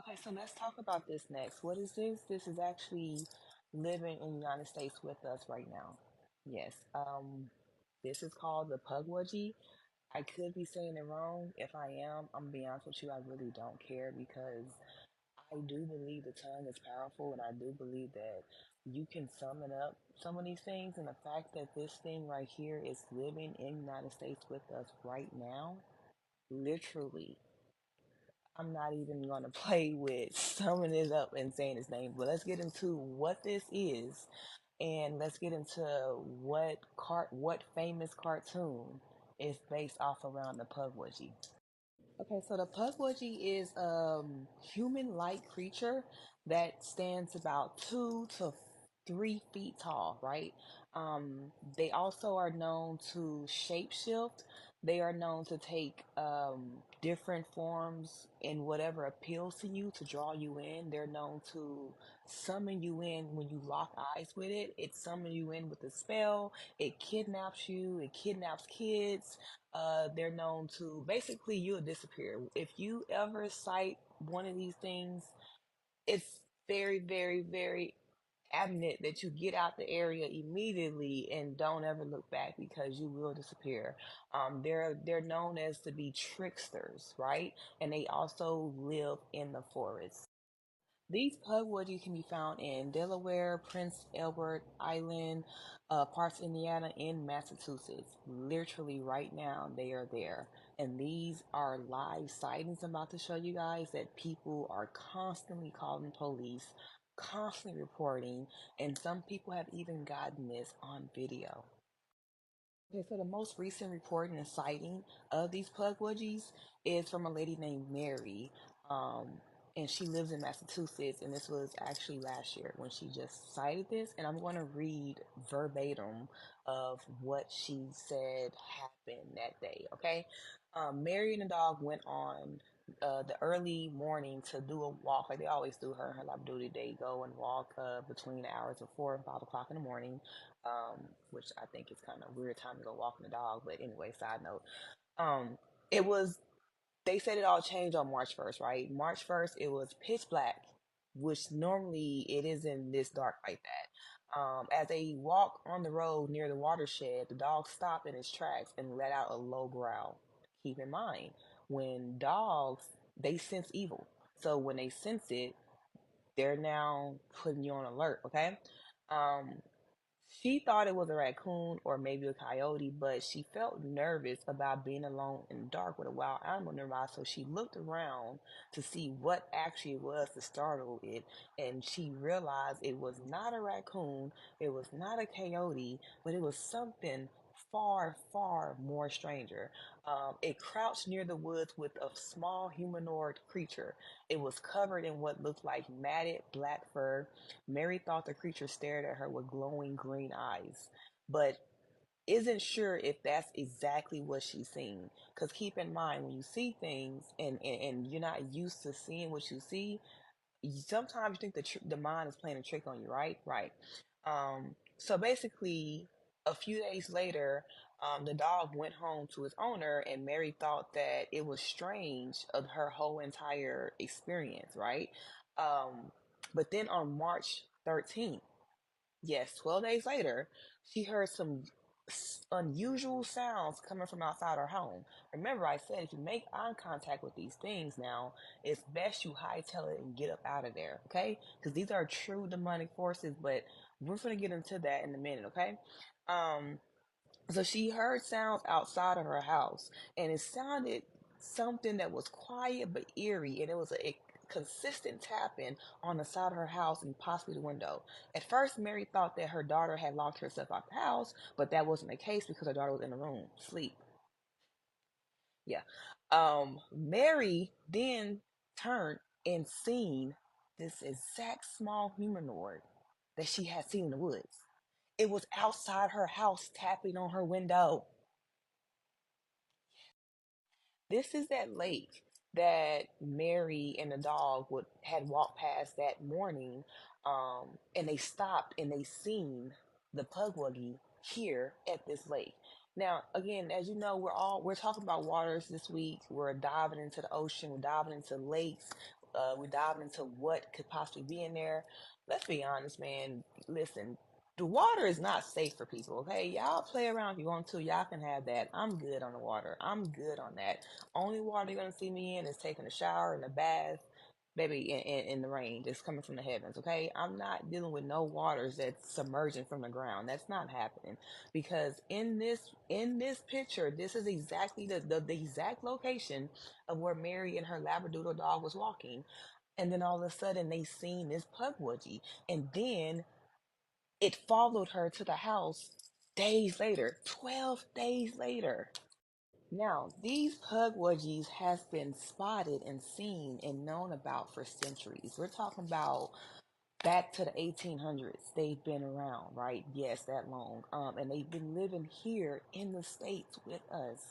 Okay, so let's talk about this next. What is this? This is actually living in the United States with us right now. Yes. This is called the Pukwudgie. I could be saying it wrong. If I am, I'm gonna be honest with you, I really don't care because I do believe the tongue is powerful and I do believe that you can summon up some of these things, and the fact that this thing right here is living in the United States with us right now, literally, I'm not even going to play with summing it up and saying his name, but let's get into what this is, and let's get into what famous cartoon is based off around the Pukwudgie. Okay, so the Pukwudgie is a human-like creature that stands about 2 to 3 feet tall, right? They also are known to shapeshift. They are known to take different forms in whatever appeals to you to draw you in. They're known to summon you in when you lock eyes with it. It summons you in with a spell. It kidnaps you. It kidnaps kids. They're known to basically you'll disappear. If you ever sight one of these things, it's very, very, very adamant that you get out the area immediately and don't ever look back because you will disappear. They're known as to be tricksters, right? And they also live in the forest. These pugwudgies can be found in Delaware, Prince Edward Island, parts of Indiana, and Massachusetts. Literally, right now, they are there. And these are live sightings I'm about to show you guys that people are constantly calling police, constantly reporting, and some people have even gotten this on video. Okay, so the most recent reporting and sighting of these pugwudgies is from a lady named Mary, um, and she lives in Massachusetts. And this was actually last year when she just cited this. And I'm going to read verbatim of what she said happened that day. Okay, Mary and the dog went on the early morning to do a walk, like they always do. Her and her lab duty, they go and walk between the hours of 4 and 5 o'clock in the morning, which I think is kind of weird time to go walking the dog. But anyway, side note, um, it was. They said it all changed on March 1st, right? March 1st, it was pitch black, which normally it isn't this dark like that. As they walked on the road near the watershed, the dog stopped in its tracks and let out a low growl. Keep in mind, when dogs, they sense evil. So when they sense it, they're now putting you on alert, okay? Um, she thought it was a raccoon or maybe a coyote, but she felt nervous about being alone in the dark with a wild animal nearby, so she looked around to see what actually it was to startle it, and she realized it was not a raccoon, it was not a coyote, but it was something far, far more stranger. It crouched near the woods with a small humanoid creature. It was covered in what looked like matted black fur. Mary thought the creature stared at her with glowing green eyes, but isn't sure if that's exactly what she's seeing. Because keep in mind, when you see things and you're not used to seeing what you see, sometimes you think the mind is playing a trick on you, right? Right. So basically, a few days later, the dog went home to its owner, and Mary thought that it was strange of her whole entire experience, right? Um, but then on March 13th, yes, 12 days later, she heard some unusual sounds coming from outside her home. Remember, I said if you make eye contact with these things now, it's best you hightail it and get up out of there, okay? Because these are true demonic forces, but we're going to get into that in a minute, okay? Um, so she heard sounds outside of her house, and it sounded something that was quiet but eerie, and it was a consistent tapping on the side of her house and possibly the window. At first, Mary thought that her daughter had locked herself out the house, but that wasn't the case because her daughter was in the room, asleep. Yeah. Mary then turned and seen this exact small humanoid that she had seen in the woods. It was outside her house tapping on her window. This is that lake that Mary and the dog would had walked past that morning, and they stopped and they seen the Pugwuggy here at this lake. Now, again, as you know, we're talking about waters this week. We're diving into the ocean. We're diving into lakes. we diving into what could possibly be in there. Let's be honest, man. Listen, the water is not safe for people. Okay, y'all play around if you want to. Y'all can have that. I'm good on the water. I'm good on that. Only water you're gonna see me in is taking a shower and a bath, baby, in the rain that's coming from the heavens. Okay, I'm not dealing with no waters that's submerging from the ground. That's not happening because in this picture, this is exactly the exact location of where Mary and her Labradoodle dog was walking. And then all of a sudden they seen this Pukwudgie. And then it followed her to the house days later, 12 days later. Now, these Pukwudgies has been spotted and seen and known about for centuries. We're talking about back to the 1800s. They've been around, right? Yes, that long. And they've been living here in the States with us.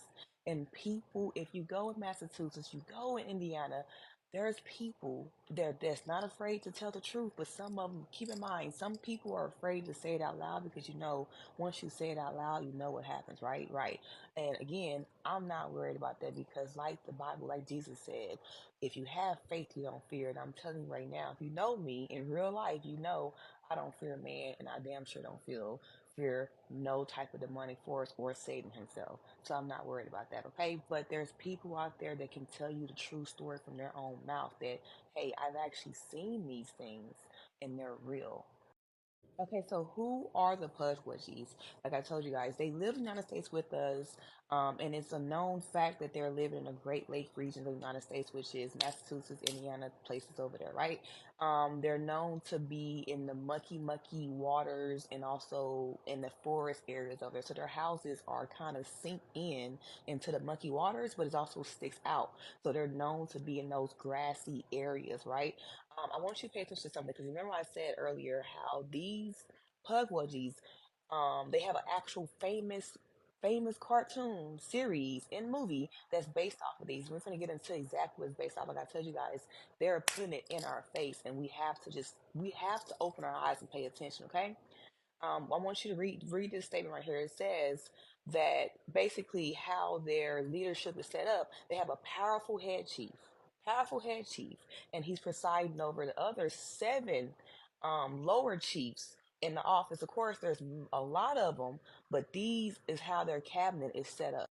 And people, if you go in Massachusetts, you go in Indiana, there's people there that's not afraid to tell the truth, but some of them, keep in mind, some people are afraid to say it out loud because once you say it out loud, you know what happens, right? Right. And again, I'm not worried about that because, like the Bible, like Jesus said, if you have faith, you don't fear. And I'm telling you right now, if you know me in real life, you know I don't fear man, and I damn sure don't fear no type of demonic force or Satan himself. So I'm not worried about that, okay? But there's people out there that can tell you the true story from their own mouth that, hey, I've actually seen these things and they're real. Okay, so who are the Pukwudgies? Like I told you guys, they live in the United States with us, and it's a known fact that they're living in the Great Lake region of the United States, which is Massachusetts, Indiana, places over there, right? They're known to be in the mucky waters and also in the forest areas over there. So their houses are kind of sink in into the mucky waters, but it also sticks out. So they're known to be in those grassy areas, right? I want you to pay attention to something because remember I said earlier how these Pugwudgies, they have an actual famous cartoon series and movie that's based off of these. We're going to get into exactly what it's based off. Like I told you guys, they're putting it in our face, and we have to open our eyes and pay attention. Okay, I want you to read this statement right here. It says that basically how their leadership is set up. They have a powerful head chief, and he's presiding over the other seven lower chiefs in the office. Of course, there's a lot of them, but these is how their cabinet is set up.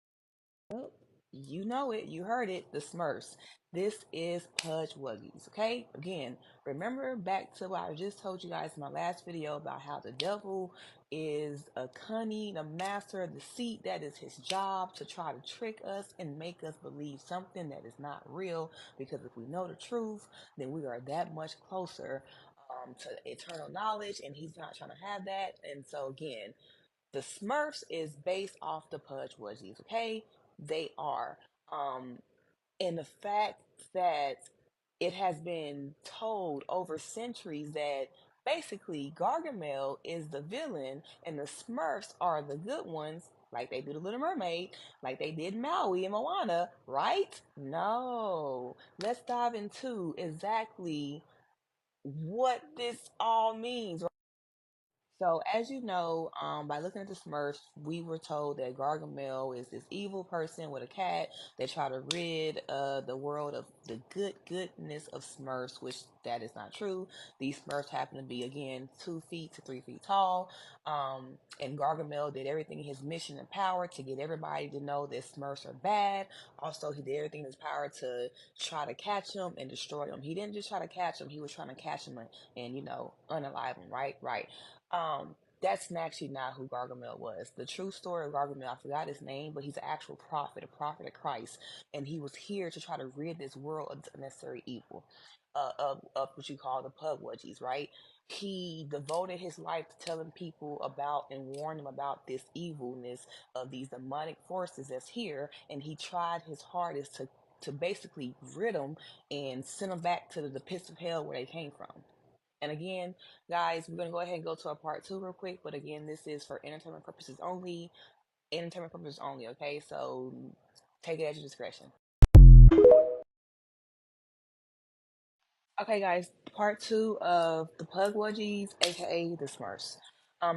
Well, you know it, you heard it, the Smurfs. This is Pukwudgies, okay? Again, remember back to what I just told you guys in my last video about how the devil is a cunning, a master of deceit. That is his job to try to trick us and make us believe something that is not real. Because if we know the truth, then we are that much closer to eternal knowledge, and he's not trying to have that. And so, again, the Smurfs is based off the Pukwudgies, okay? They are. Um, and the fact that it has been told over centuries that basically Gargamel is the villain and the Smurfs are the good ones, like they do the Little Mermaid, like they did Maui and Moana, right? No. Let's dive into exactly what this all means. So, as you know, by looking at the Smurfs, we were told that Gargamel is this evil person with a cat that try to rid the world of the goodness of Smurfs, which that is not true. These Smurfs happen to be again 2 feet to 3 feet tall, and Gargamel did everything in his mission and power to get everybody to know that Smurfs are bad. Also, he did everything in his power to try to catch them and destroy them. He didn't just try to catch them; he was trying to catch them and unalive them. Right, right. That's actually not who Gargamel was. The true story of Gargamel, I forgot his name, but he's an actual prophet, a prophet of Christ, and he was here to try to rid this world of unnecessary evil, of what you call the Pukwudgies, right? He devoted his life to telling people about and warning them about this evilness of these demonic forces that's here, and he tried his hardest to basically rid them and send them back to the pits of hell where they came from. And again, guys, we're gonna go ahead and go to our part two real quick. But again, this is for entertainment purposes only. Entertainment purposes only. Okay, so take it at your discretion. Okay, guys, part two of the Pukwudgies, aka the Smurfs.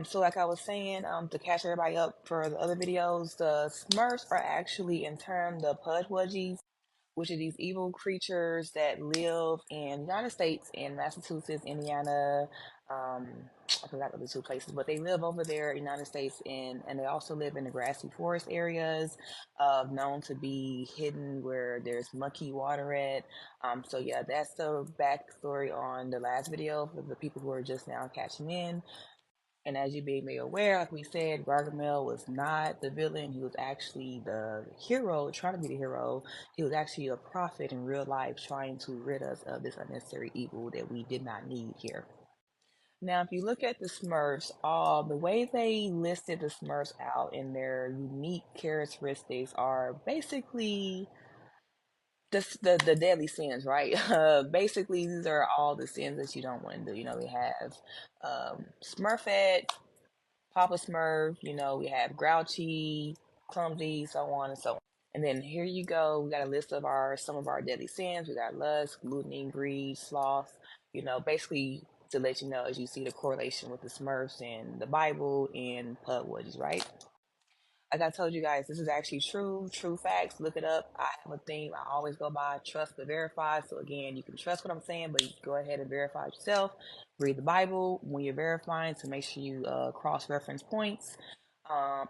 So like I was saying, to catch everybody up for the other videos, the Smurfs are actually in turn the Pukwudgies, which are these evil creatures that live in the United States, in Massachusetts, Indiana. I forgot the other two places, but they live over there in the United States, and they also live in the grassy forest areas, known to be hidden where there's mucky water at. So yeah, that's the backstory on the last video for the people who are just now catching in. And as you being made aware, like we said, Gargamel was not the villain. He was actually the hero, trying to be the hero. He was actually a prophet in real life, trying to rid us of this unnecessary evil that we did not need here. Now, if you look at the Smurfs, the way they listed the Smurfs out in their unique characteristics are basically the deadly sins, right? Basically, these are all the sins that you don't want to do. You know, we have Smurfette, Papa Smurf, we have Grouchy, Clumsy, so on and so on. And then here you go, we got a list of some of our deadly sins. We got lust, gluttony, greed, sloth, basically to let you know as you see the correlation with the Smurfs and the Bible and Pukwudgies, right? Like I told you guys, this is actually true facts. Look it up. I have a theme I always go by: trust but verify. So again, you can trust what I'm saying, but you can go ahead and verify it yourself. Read the Bible when you're verifying to make sure you cross-reference points.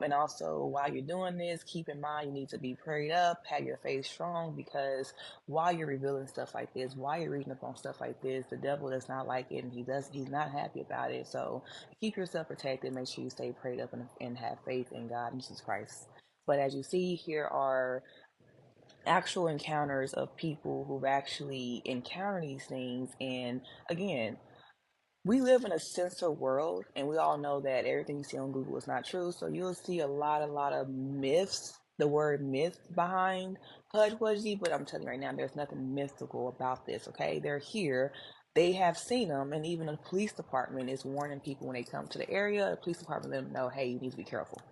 And also, while you're doing this, keep in mind you need to be prayed up, have your faith strong, because while you're revealing stuff like this, while you're reading up on stuff like this, the devil does not like it, and he's not happy about it. So keep yourself protected. Make sure you stay prayed up and have faith in God and Jesus Christ. But as you see, here are actual encounters of people who've actually encountered these things. And again, we live in a censored world, and we all know that everything you see on Google is not true. So you'll see a lot of myths, the word myth behind Pukwudgie, but I'm telling you right now, there's nothing mystical about this. Okay, they're here. They have seen them, and even the police department is warning people when they come to the area. The police department let them know, hey, you need to be careful.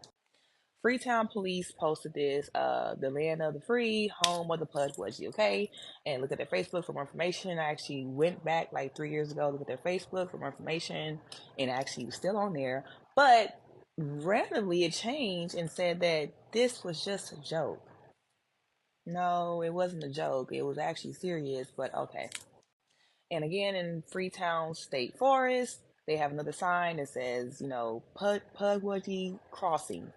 Freetown Police posted this, the land of the free, home of the Pukwudgie, okay? And look at their Facebook for more information. I actually went back like 3 years ago, look at their Facebook for more information, and actually was still on there. But randomly it changed and said that this was just a joke. No, it wasn't a joke. It was actually serious, but okay. And again, in Freetown State Forest, they have another sign that says, Pukwudgie Crossing.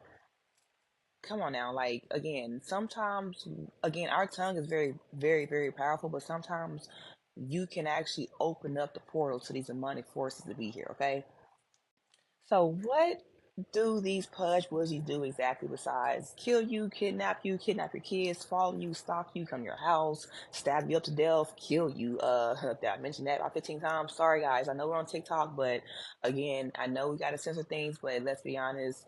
Come on now, like, again, sometimes, again, our tongue is very, very, very powerful, but sometimes you can actually open up the portal to these demonic forces to be here, okay? So what do these Pukwudgies do exactly besides kill you, kidnap your kids, follow you, stalk you, come to your house, stab you up to death, kill you? Did I mention that about 15 times? Sorry guys, I know we're on TikTok, but again, I know we gotta censor things, but let's be honest,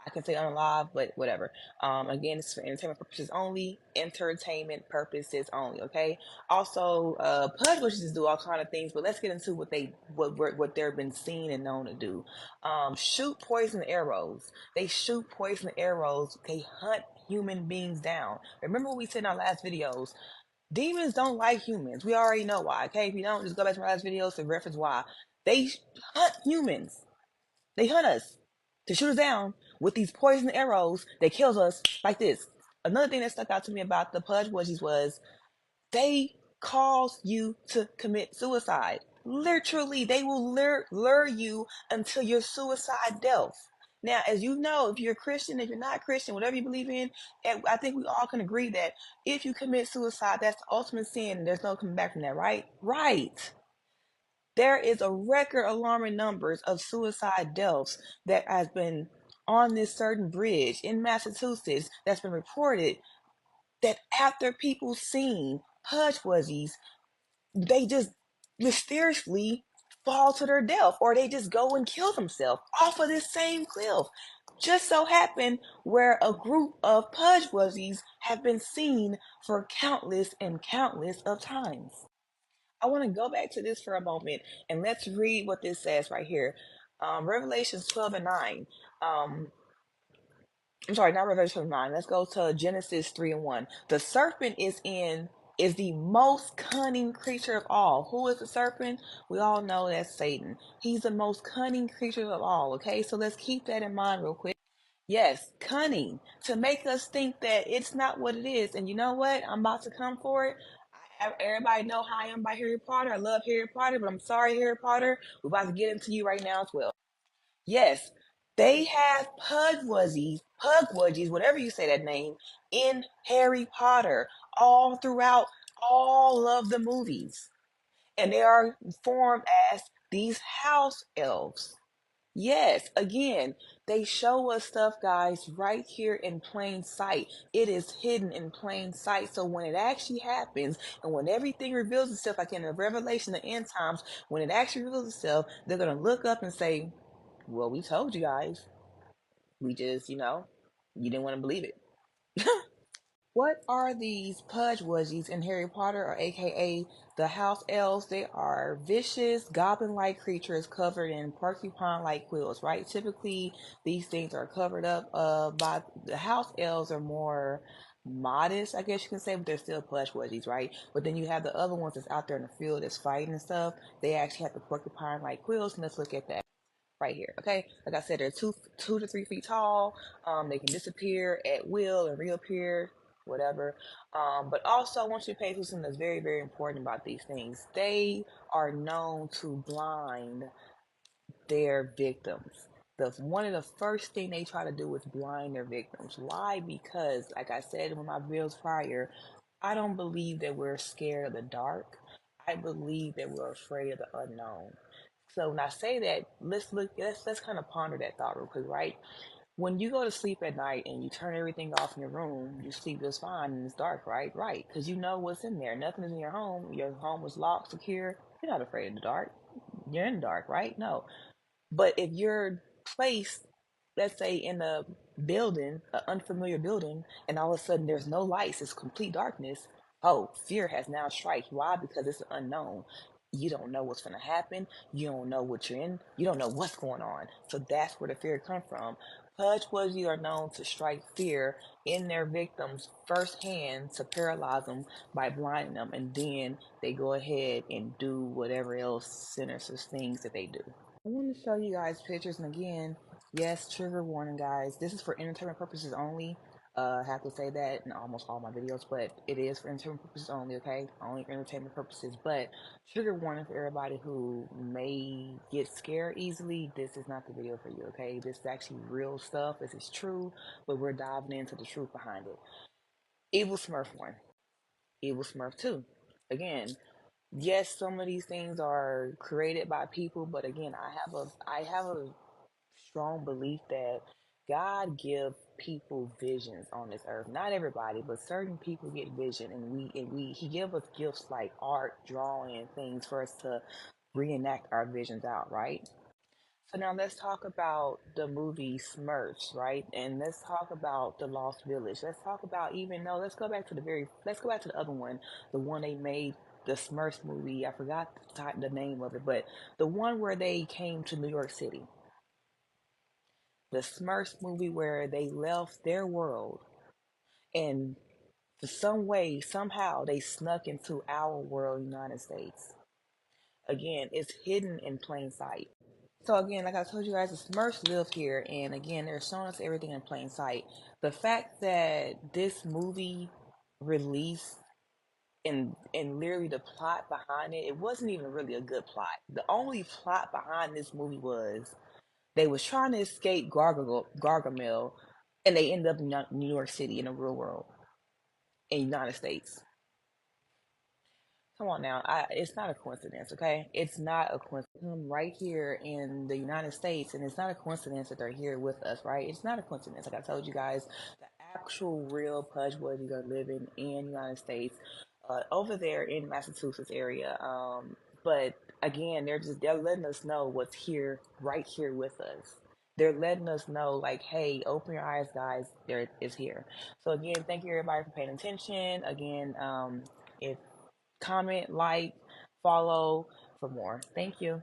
I can say unalive, but whatever. Again, it's for entertainment purposes only. Entertainment purposes only. Okay. Also, Pudge wishes to do all kind of things, but let's get into what they've been seen and known to do. Shoot poison arrows. They shoot poison arrows. They hunt human beings down. Remember what we said in our last videos? Demons don't like humans. We already know why. Okay. If you don't, just go back to my last videos to reference why. They hunt humans. They hunt us to shoot us down with these poison arrows that kills us like this. Another thing that stuck out to me about the Pukwudgies was they cause you to commit suicide. Literally, they will lure you until your suicide death. Now, as you know, if you're a Christian, if you're not Christian, whatever you believe in, and I think we all can agree that if you commit suicide, that's the ultimate sin, and there's no coming back from that, right? Right. There is a record alarming numbers of suicide deaths that has been on this certain bridge in Massachusetts that's been reported, that after people seen Pukwudgies, they just mysteriously fall to their death, or they just go and kill themselves off of this same cliff. Just so happened where a group of Pukwudgies have been seen for countless and countless of times. I want to go back to this for a moment, and let's read what this says right here. Revelations 12 and 9. I'm sorry, not Revelation 9. Let's go to Genesis 3 and 1. The serpent is the most cunning creature of all. Who is the serpent? We all know that's Satan. He's the most cunning creature of all. Okay, so let's keep that in mind real quick. Yes, cunning to make us think that it's not what it is. And you know what? I'm about to come for it. Everybody know how I am by Harry Potter. I love Harry Potter, but I'm sorry, Harry Potter. We're about to get into you right now as well. Yes, they have Pugwudgies, whatever you say that name, in Harry Potter all throughout all of the movies. And they are formed as these house elves. Yes, again, they show us stuff, guys, right here in plain sight. It is hidden in plain sight. So when it actually happens, and when everything reveals itself, like in the Revelation, the end times, when it actually reveals itself, they're gonna look up and say, "Well, we told you guys. We just, you didn't want to believe it." What are these Pudgewudgies in Harry Potter, or aka the house elves? They are vicious, goblin-like creatures covered in porcupine-like quills, right? Typically, these things are covered up by the house elves are more modest, I guess you can say, but they're still Pudgewudgies, right? But then you have the other ones that's out there in the field that's fighting and stuff. They actually have the porcupine-like quills, and let's look at that right here. Okay, like I said, they're 2 to 3 feet tall. They can disappear at will and reappear, whatever. But also, I want you to pay attention to something that's very, very important about these things. They are known to blind their victims. One of the first thing they try to do is blind their victims. Why? Because, like I said in my videos prior, I don't believe that we're scared of the dark. I believe that we're afraid of the unknown. So when I say that, let's kind of ponder that thought real quick, right? When you go to sleep at night and you turn everything off in your room, you sleep just fine and it's dark, right? Right, because you know what's in there. Nothing is in your home. Your home is locked, secure. You're not afraid of the dark. You're in the dark, right? No. But if you're placed, let's say, in a building, an unfamiliar building, and all of a sudden there's no lights, it's complete darkness, oh, fear has now strike. Why? Because it's unknown. You don't know what's going to happen. You don't know what you're in. You don't know what's going on. So that's where the fear comes from. Pudgewudgies are known to strike fear in their victims firsthand to paralyze them by blinding them, and then they go ahead and do whatever else sinister things that they do. I want to show you guys pictures, and again, yes, trigger warning, guys. This is for entertainment purposes only. I have to say that in almost all my videos, but it is for entertainment purposes only, okay? Only for entertainment purposes. But trigger warning for everybody who may get scared easily. This is not the video for you, okay? This is actually real stuff. This is true, but we're diving into the truth behind it. Evil Smurf 1, Evil Smurf 2. Again, yes, some of these things are created by people, but again, I have a strong belief that God give people visions on this earth. Not everybody, but certain people get vision, and we He give us gifts like art, drawing, and things for us to reenact our visions out, right? So now let's talk about the movie Smurfs, right? And let's talk about the Lost Village. Let's talk about even no, let's go back to the other one, the one they made, the Smurfs movie. I forgot the name of it, but the one where they came to New York City, the Smurfs movie where they left their world and for some way, somehow they snuck into our world, United States. Again, it's hidden in plain sight. So again, like I told you guys, the Smurfs live here, and again, they're showing us everything in plain sight. The fact that this movie released and literally the plot behind it, it wasn't even really a good plot. The only plot behind this movie was they was trying to escape Gargamel, and they ended up in New York City in the real world, in the United States. Come on now, it's not a coincidence, okay? It's not a coincidence. Right here in the United States, and it's not a coincidence that they're here with us, right? It's not a coincidence. Like I told you guys, the actual real Pudgewudgies are living in the United States, over there in Massachusetts area. But again, they're letting us know what's here, right here with us. They're letting us know, like, hey, open your eyes, guys. There is here. So again, thank you everybody for paying attention. Again, if comment, like, follow for more. Thank you.